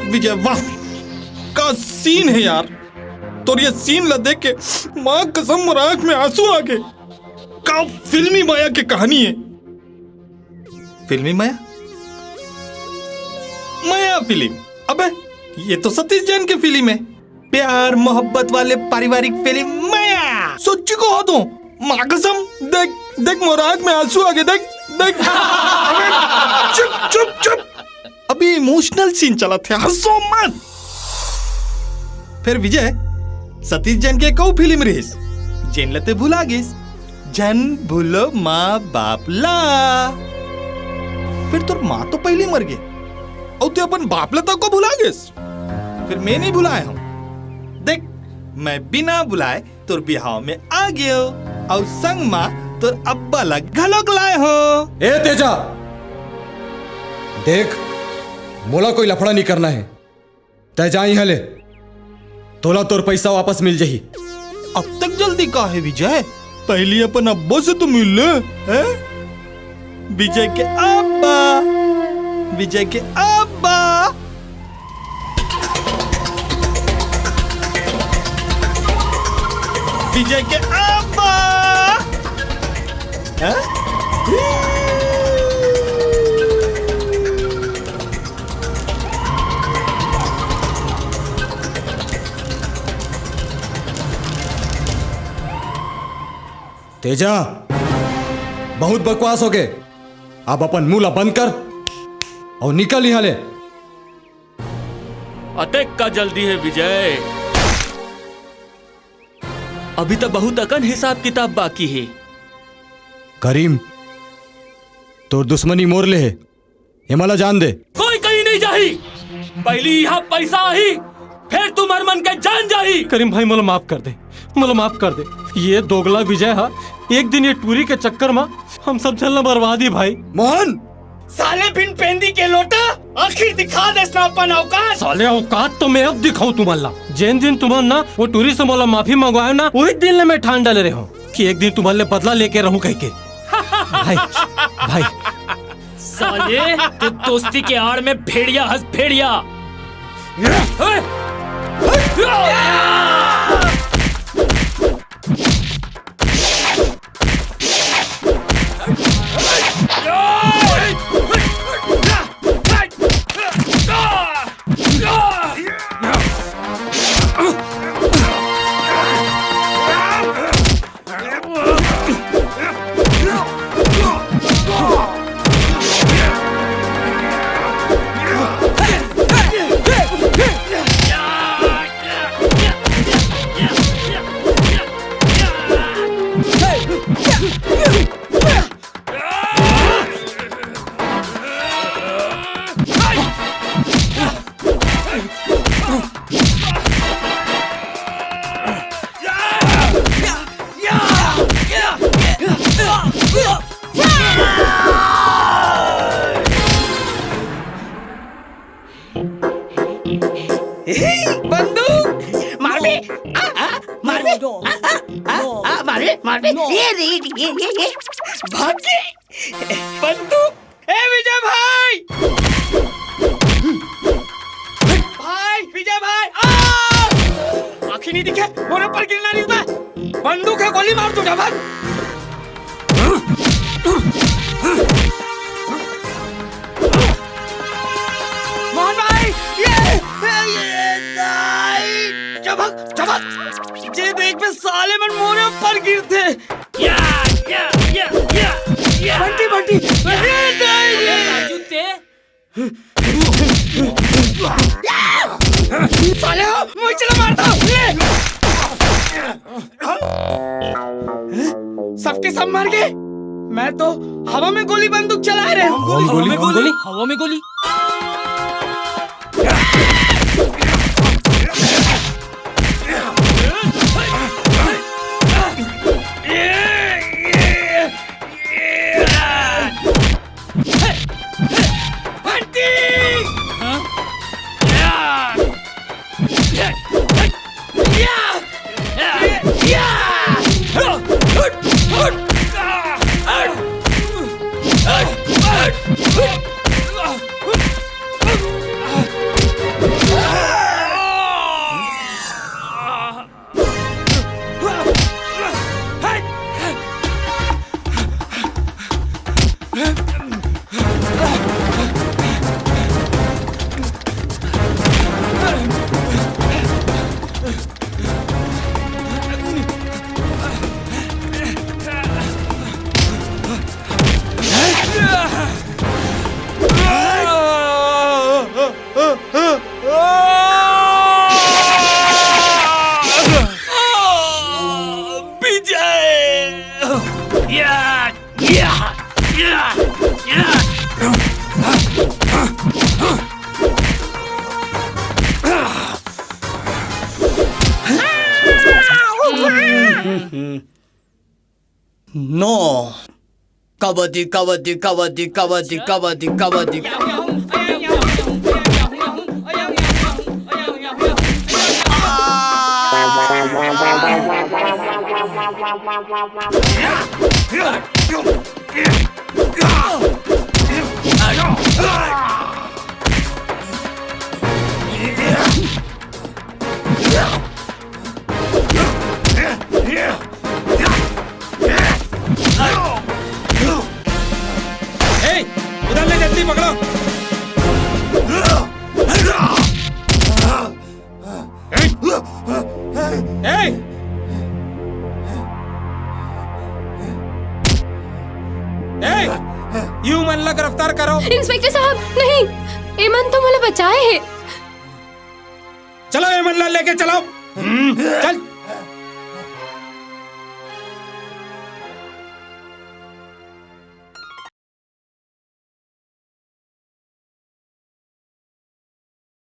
विजय वाह, का सीन है यार। तो ये सीन ला देख के माँ कसम मोर आंख में आंसू आ गए। का फिल्मी माया की कहानी है। फिल्मी माया, माया फिल्म, अबे ये तो सतीश जैन की फिल्म है। प्यार मोहब्बत वाले पारिवारिक फिल्म माया। सच्ची को हो तो माँ कसम, देख देख मोर आंख में आंसू आ गए। देख देख चुप चुप चुप, अभी इमोशनल सीन चला थे, हंसो मत। फिर विजय सतीश जैन के कौ फिल्म रहीस, जैन लते भुला गिस, जन भूलो माँ बाप ला। फिर तोर माँ तो पहले मर गए और तू अपन बाप ला तक को भुला गिस। फिर मैं नहीं भुलाया हूँ। देख मैं बिना बुलाए तोर बिहाव में आ गयो और संग माँ तोर अब्बा ला घलोक लाए हो। ए तेजा, देख मोला कोई लफड़ा नहीं करना है। तय जाई हले, तोला तोर पैसा वापस मिल जाही। अब तक जल्दी का है विजय, पहले अपन अब्बा से तो मिल ले। विजय के अब्बा, विजय के अब्बा। विजय के अब्बा। तेजा, बहुत बकवास हो गए। अब अपन मुंह बंद कर और निकल यहाँ ले। अटैक का जल्दी है विजय, अभी तो बहुत अकन हिसाब किताब बाकी है। करीम, तोर दुश्मनी मोर ले है, ये मला जान दे। कोई कहीं नहीं जाही, पहली यहाँ पैसा आई, फिर तुम्हार मन के जान जाही। करीम भाई मला माफ कर दे, मला माफ कर दे। ये दोगला विजय हा, एक दिन ये टूरी के चक्कर में हम सब चलना बर्बादी भाई। मोहन, साले बिन पेंदी के लोटा, आखिर दिखा दे अपन औकात। साले औकात तो मैं अब दिखाऊं तुम्हारा। जिन दिन तुम्हारा ना वो टूरी से मोला माफी मंगवाया ना, वही दिन मैं ठान डाले रहे हूँ कि एक दिन तुम्हारे बदला लेके रहूं कह के। भाई भाई साले तो दोस्ती के आड़ में भेड़िया हंस भेड़िया। बंदूक मार बे, मार बे, मार बे, मार बे। ये भागे बंदूक। ए विजय भाई, भाई विजय भाई, आँखें नहीं दिखे, मोरे पर गिरना नहीं था। बंदूक है, गोली मार, तू जा भाग। मोहन भाई, ये चमक चमक, जे देख पे साले मन मोरे पर गिरते। बंटी बंटी, साले हो मुझे चला मारता। सबके सब मार गए, मैं तो हवा में गोली बंदूक चला रहे हूँ। हवा में गोली। नो कबड्डी कबड्डी कबड्डी कबड्डी कबड्डी कबड्डी उधर ले जल्दी पकड़ो। यू मन ला गिरफ्तार करो। इंस्पेक्टर साहब नहीं, एमन तो मला बचाए है। चलो एमन ला लेके चलो। चल